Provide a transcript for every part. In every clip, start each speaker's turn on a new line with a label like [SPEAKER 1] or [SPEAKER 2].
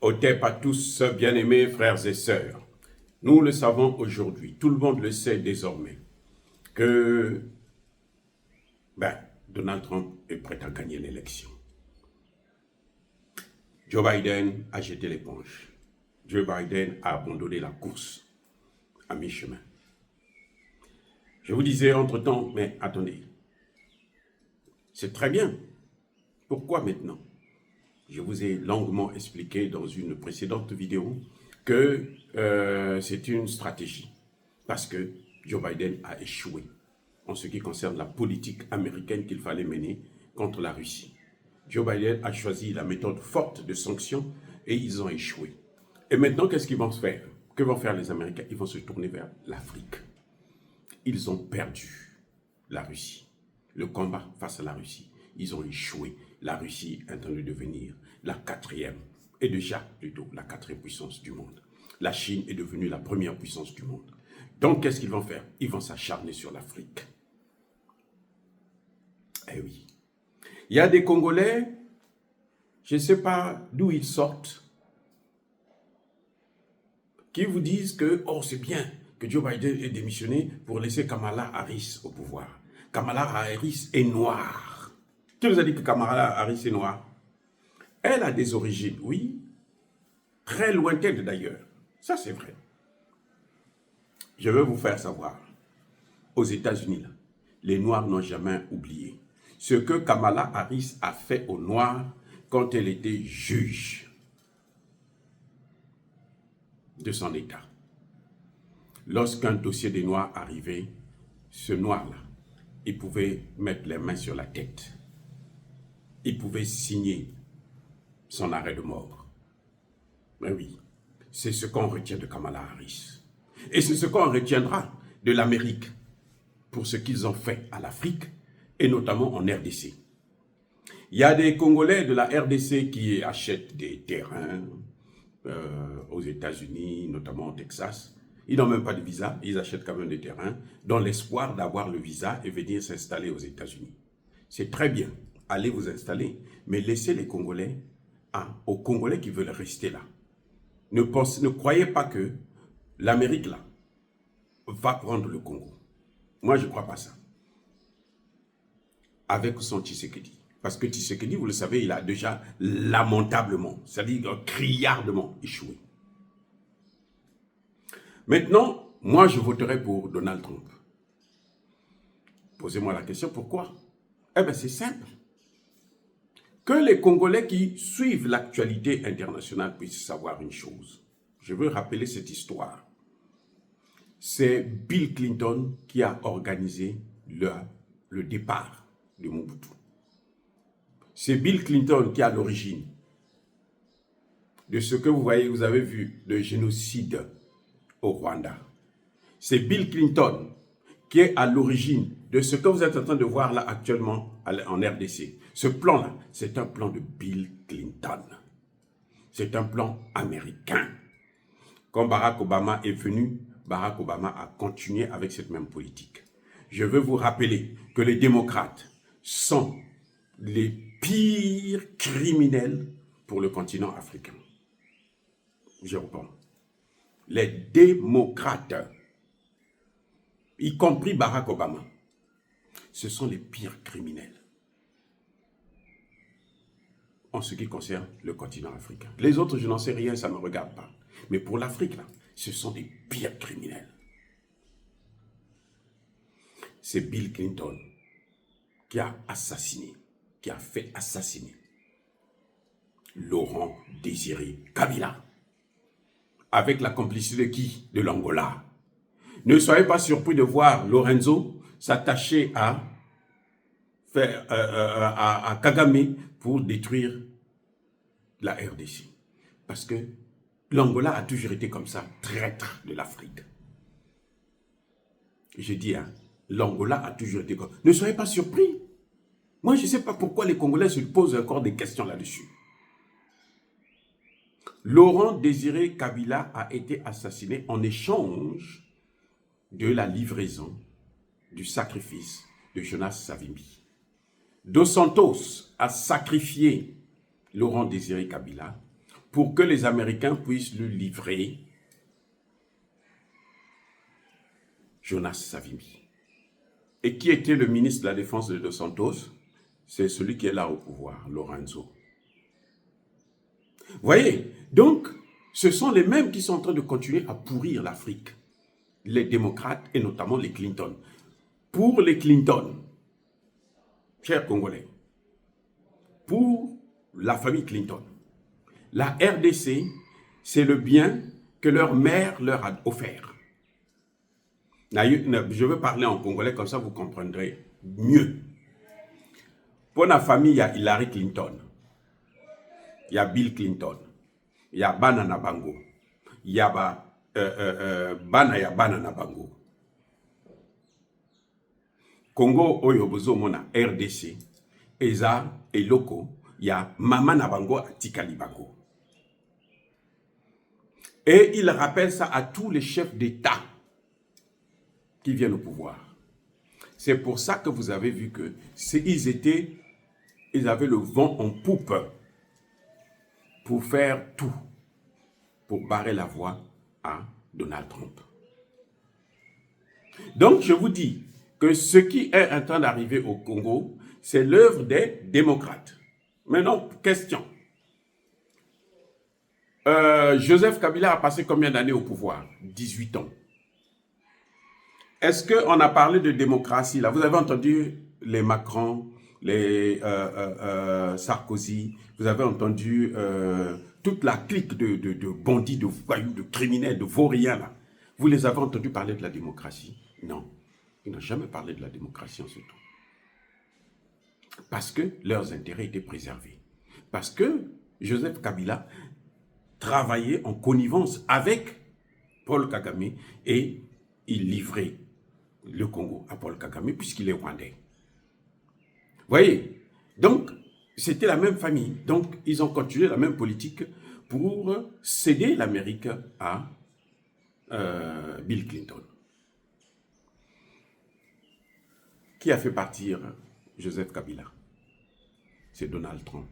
[SPEAKER 1] Otep à tous, bien-aimés frères et sœurs. Nous le savons aujourd'hui, tout le monde le sait désormais, que Donald Trump est prêt à gagner l'élection. Joe Biden a jeté l'éponge. Joe Biden a abandonné la course à mi-chemin. Je vous disais entre-temps, mais attendez, c'est très bien. Pourquoi maintenant? Je vous ai longuement expliqué dans une précédente vidéo que c'est une stratégie parce que Joe Biden a échoué en ce qui concerne la politique américaine qu'il fallait mener contre la Russie. Joe Biden a choisi la méthode forte de sanctions et ils ont échoué. Et maintenant, qu'est-ce qu'ils vont faire? Que vont faire les Américains? Ils vont se tourner vers l'Afrique. Ils ont perdu la Russie, le combat face à la Russie. Ils ont échoué. La Russie est en train de devenir la quatrième, et déjà plutôt la quatrième puissance du monde. La Chine est devenue la première puissance du monde. Donc, qu'est-ce qu'ils vont faire? Ils vont s'acharner sur l'Afrique. Eh oui. Il y a des Congolais, je ne sais pas d'où ils sortent, qui vous disent que, oh, c'est bien que Joe Biden ait démissionné pour laisser Kamala Harris au pouvoir. Kamala Harris est noire. Qui vous a dit que Kamala Harris est noire? Elle a des origines, oui, très lointaines d'ailleurs. Ça, c'est vrai. Je veux vous faire savoir, aux États-Unis, les Noirs n'ont jamais oublié ce que Kamala Harris a fait aux Noirs quand elle était juge de son État. Lorsqu'un dossier des Noirs arrivait, ce Noir-là, il pouvait mettre les mains sur la tête. Il pouvait signer son arrêt de mort. Mais oui, c'est ce qu'on retient de Kamala Harris. Et c'est ce qu'on retiendra de l'Amérique pour ce qu'ils ont fait à l'Afrique et notamment en RDC. Il y a des Congolais de la RDC qui achètent des terrains aux États-Unis, notamment au Texas. Ils n'ont même pas de visa, ils achètent quand même des terrains dans l'espoir d'avoir le visa et venir s'installer aux États-Unis. C'est très bien, allez vous installer, mais laissez les Congolais aux Congolais qui veulent rester là. Ne croyez pas que l'Amérique là va prendre le Congo. Moi, je ne crois pas ça. Avec son Tshisekedi. Parce que Tshisekedi, vous le savez, il a déjà lamentablement, c'est-à-dire criardement échoué. Maintenant, moi, je voterai pour Donald Trump. Posez-moi la question, pourquoi? Eh bien, c'est simple. Que les Congolais qui suivent l'actualité internationale puissent savoir une chose. Je veux rappeler cette histoire. C'est Bill Clinton qui a organisé le départ de Mobutu. C'est Bill Clinton qui est à l'origine de ce que vous avez vu, le génocide au Rwanda. C'est Bill Clinton qui est à l'origine de ce que vous êtes en train de voir là actuellement en RDC. Ce plan-là, c'est un plan de Bill Clinton. C'est un plan américain. Quand Barack Obama est venu, Barack Obama a continué avec cette même politique. Je veux vous rappeler que les démocrates sont les pires criminels pour le continent africain. Je reprends. Les démocrates, y compris Barack Obama, ce sont les pires criminels en ce qui concerne le continent africain. Les autres, je n'en sais rien, ça ne me regarde pas. Mais pour l'Afrique, là, ce sont des pires criminels. C'est Bill Clinton qui a assassiné, qui a fait assassiner Laurent Désiré Kabila. Avec la complicité de qui? De l'Angola. Ne soyez pas surpris de voir Lorenzo s'attacher à Kagame pour détruire la RDC. Parce que l'Angola a toujours été comme ça, traître de l'Afrique. Je dis, l'Angola a toujours été comme ça. Ne soyez pas surpris. Moi, je ne sais pas pourquoi les Congolais se posent encore des questions là-dessus. Laurent Désiré Kabila a été assassiné en échange de la livraison du sacrifice de Jonas Savimbi. Dos Santos a sacrifié Laurent Désiré Kabila pour que les Américains puissent lui livrer Jonas Savimbi. Et qui était le ministre de la Défense de Dos Santos? C'est celui qui est là au pouvoir, Lorenzo. Vous voyez, donc, ce sont les mêmes qui sont en train de continuer à pourrir l'Afrique. Les démocrates et notamment les Clinton. Pour les Clinton, chers Congolais, pour la famille Clinton, la RDC, c'est le bien que leur mère leur a offert. Je veux parler en congolais, comme ça vous comprendrez mieux. Pour la famille, il y a Hillary Clinton, il y a Bill Clinton, il y a Banana Bango, il y a Banana Bango. Congo Oyobozo Mona RDC, Eza et Loko, il y a Mama Nabango Tikali Bango. Et il rappelle ça à tous les chefs d'État qui viennent au pouvoir. C'est pour ça que vous avez vu que ils avaient le vent en poupe pour faire tout, pour barrer la voie à Donald Trump. Donc je vous dis que ce qui est en train d'arriver au Congo, c'est l'œuvre des démocrates. Maintenant, question. Joseph Kabila a passé combien d'années au pouvoir? 18 ans. Est-ce qu'on a parlé de démocratie là? Vous avez entendu les Macron, les Sarkozy, vous avez entendu toute la clique de bandits, de voyous, de criminels, de vauriens là. Vous les avez entendus parler de la démocratie? Non. Ils n'ont jamais parlé de la démocratie en ce temps. Parce que leurs intérêts étaient préservés. Parce que Joseph Kabila travaillait en connivence avec Paul Kagame et il livrait le Congo à Paul Kagame puisqu'il est rwandais. Vous voyez? Donc, c'était la même famille. Donc, ils ont continué la même politique pour céder l'Amérique à Bill Clinton. Qui a fait partir Joseph Kabila? C'est Donald Trump.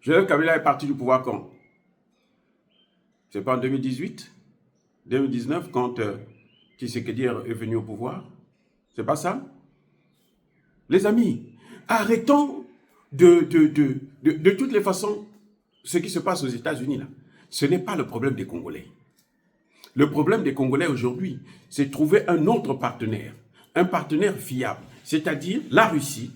[SPEAKER 1] Joseph Kabila est parti du pouvoir quand? C'est pas en 2018, 2019, quand Tshisekedi est venu au pouvoir? C'est pas ça? Les amis, arrêtons de toutes les façons ce qui se passe aux États-Unis là. Ce n'est pas le problème des Congolais. Le problème des Congolais aujourd'hui, c'est trouver un autre partenaire, un partenaire fiable, c'est-à-dire la Russie,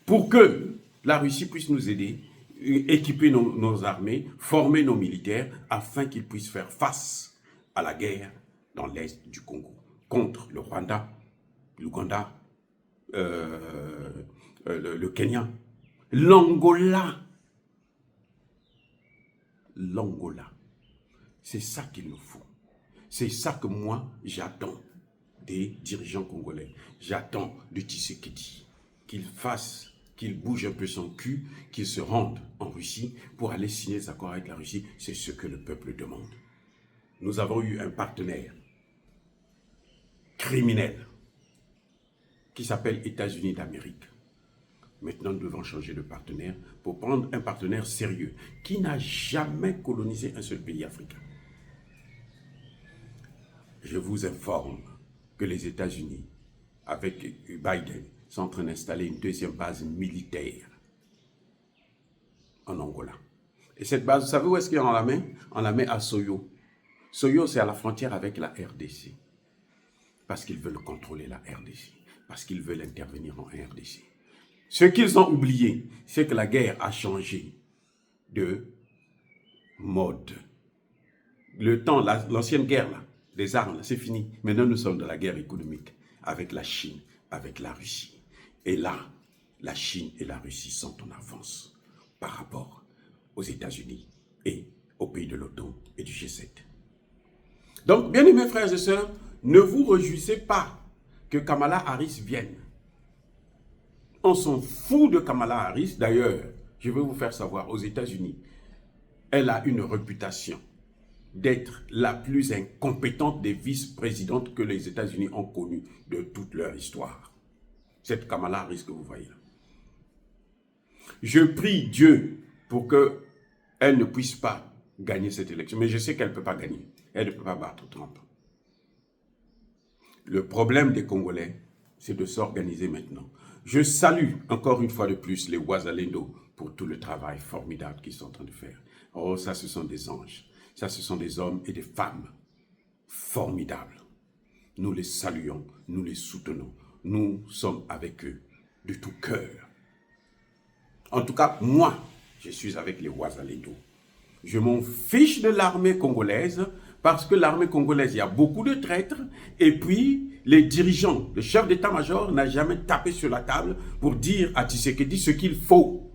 [SPEAKER 1] pour que la Russie puisse nous aider, équiper nos armées, former nos militaires, afin qu'ils puissent faire face à la guerre dans l'est du Congo, contre le Rwanda, l'Ouganda, le Kenya, l'Angola. L'Angola. C'est ça qu'il nous faut. C'est ça que moi, j'attends des dirigeants congolais. J'attends de Tshisekedi qu'il bouge un peu son cul, qu'il se rende en Russie pour aller signer des accords avec la Russie. C'est ce que le peuple demande. Nous avons eu un partenaire criminel qui s'appelle États-Unis d'Amérique. Maintenant, nous devons changer de partenaire pour prendre un partenaire sérieux qui n'a jamais colonisé un seul pays africain. Je vous informe que les États-Unis, avec Biden, sont en train d'installer une deuxième base militaire en Angola. Et cette base, vous savez où est-ce qu'on la met? On la met à Soyo. Soyo, c'est à la frontière avec la RDC. Parce qu'ils veulent contrôler la RDC. Parce qu'ils veulent intervenir en RDC. Ce qu'ils ont oublié, c'est que la guerre a changé de mode. Le temps, l'ancienne guerre, là, des armes, c'est fini. Maintenant, nous sommes dans la guerre économique avec la Chine, avec la Russie. Et là, la Chine et la Russie sont en avance par rapport aux États-Unis et aux pays de l'OTAN et du G7. Donc, bien aimés frères et sœurs, ne vous réjouissez pas que Kamala Harris vienne. On s'en fout de Kamala Harris. D'ailleurs, je vais vous faire savoir, aux États-Unis, elle a une réputation d'être la plus incompétente des vice-présidentes que les États-Unis ont connues de toute leur histoire. Cette Kamala Harris que vous voyez là. Je prie Dieu pour qu'elle elle ne puisse pas gagner cette élection. Mais je sais qu'elle ne peut pas gagner. Elle ne peut pas battre Trump. Le problème des Congolais, c'est de s'organiser maintenant. Je salue encore une fois de plus les Wazalendo pour tout le travail formidable qu'ils sont en train de faire. Oh, ça, ce sont des anges. Ça, ce sont des hommes et des femmes formidables. Nous les saluons, nous les soutenons. Nous sommes avec eux de tout cœur. En tout cas, moi, je suis avec les Wazalendo. Je m'en fiche de l'armée congolaise parce que l'armée congolaise, il y a beaucoup de traîtres et puis les dirigeants, le chef d'état-major n'a jamais tapé sur la table pour dire à Tshisekedi ce qu'il faut.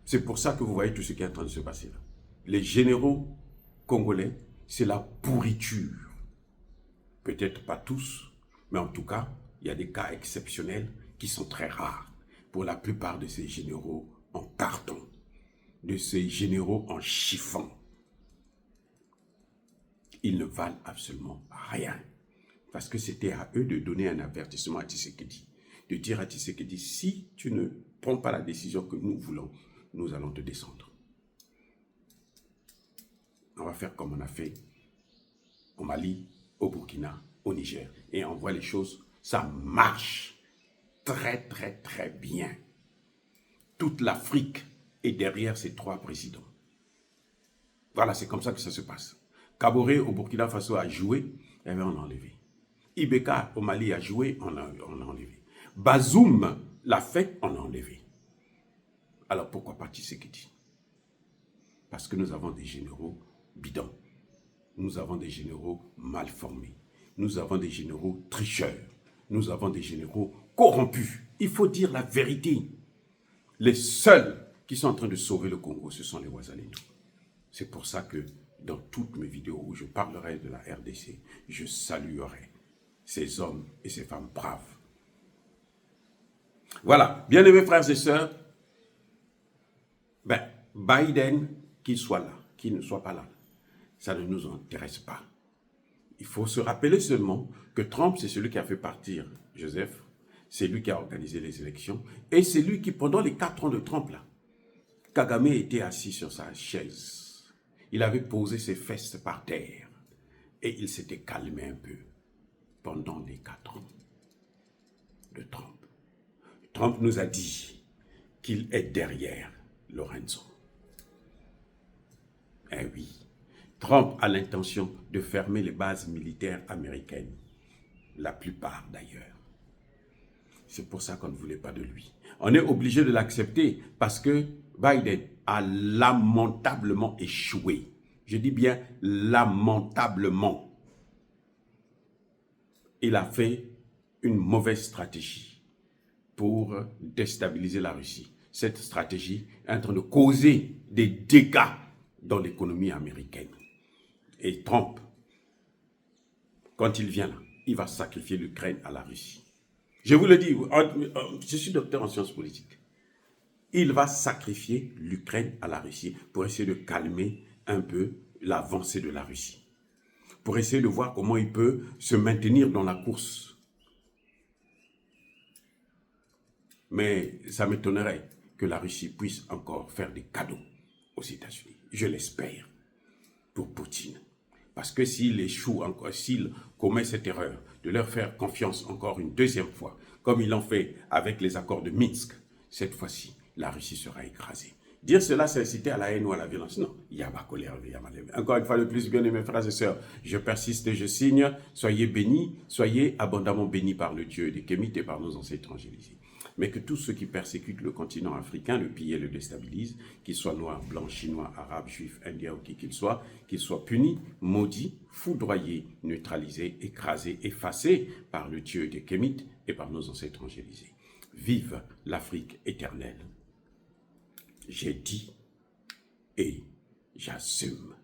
[SPEAKER 1] C'est pour ça que vous voyez tout ce qui est en train de se passer là. Les généraux congolais, c'est la pourriture. Peut-être pas tous, mais en tout cas, il y a des cas exceptionnels qui sont très rares. Pour la plupart de ces généraux en carton, de ces généraux en chiffon, ils ne valent absolument rien. Parce que c'était à eux de donner un avertissement à Tshisekedi. De dire à Tshisekedi, si tu ne prends pas la décision que nous voulons, nous allons te descendre. On va faire comme on a fait au Mali, au Burkina, au Niger. Et on voit les choses, ça marche très très très bien. Toute l'Afrique est derrière ces trois présidents. Voilà, c'est comme ça que ça se passe. Kaboré au Burkina Faso a joué, et bien on l'a enlevé. Ibeka au Mali a joué, on l'a enlevé. Bazoum l'a fait, on l'a enlevé. Alors pourquoi pas Tshisekedi? Parce que nous avons des généraux bidons. Nous avons des généraux mal formés. Nous avons des généraux tricheurs. Nous avons des généraux corrompus. Il faut dire la vérité. Les seuls qui sont en train de sauver le Congo, ce sont les Wazalendo. C'est pour ça que dans toutes mes vidéos où je parlerai de la RDC, je saluerai ces hommes et ces femmes braves. Voilà, bien-aimés frères et sœurs, Biden, qu'il soit là, qu'il ne soit pas là, ça ne nous intéresse pas. Il faut se rappeler seulement que Trump, c'est celui qui a fait partir Joseph, c'est lui qui a organisé les élections, et c'est lui qui, pendant les 4 ans de Trump, là, Kagame était assis sur sa chaise. Il avait posé ses fesses par terre, et il s'était calmé un peu pendant les 4 ans de Trump. Trump nous a dit qu'il est derrière Lorenzo. Eh oui, Trump a l'intention de fermer les bases militaires américaines, la plupart d'ailleurs. C'est pour ça qu'on ne voulait pas de lui. On est obligé de l'accepter parce que Biden a lamentablement échoué. Je dis bien lamentablement. Il a fait une mauvaise stratégie pour déstabiliser la Russie. Cette stratégie est en train de causer des dégâts dans l'économie américaine. Et Trump, quand il vient là, il va sacrifier l'Ukraine à la Russie. Je vous le dis, je suis docteur en sciences politiques. Il va sacrifier l'Ukraine à la Russie pour essayer de calmer un peu l'avancée de la Russie. Pour essayer de voir comment il peut se maintenir dans la course. Mais ça m'étonnerait que la Russie puisse encore faire des cadeaux aux États-Unis. Je l'espère pour Poutine. Parce que s'il échoue encore, s'il commet cette erreur de leur faire confiance encore une deuxième fois, comme ils l'ont fait avec les accords de Minsk, cette fois-ci, la Russie sera écrasée. Dire cela, c'est inciter à la haine ou à la violence. Non, il y a ma colère, il y a ma lèvre. Encore une fois de plus, bien aimés frères et sœurs, je persiste et je signe. Soyez bénis, soyez abondamment bénis par le Dieu des Kémites et par nos ancêtres angélisés. Mais que tous ceux qui persécutent le continent africain, le pillent et le déstabilisent, qu'ils soient noirs, blancs, chinois, arabes, juifs, indiens ou qui qu'ils soient punis, maudits, foudroyés, neutralisés, écrasés, effacés par le Dieu des Kémites et par nos ancêtres angélisés. Vive l'Afrique éternelle. J'ai dit et j'assume.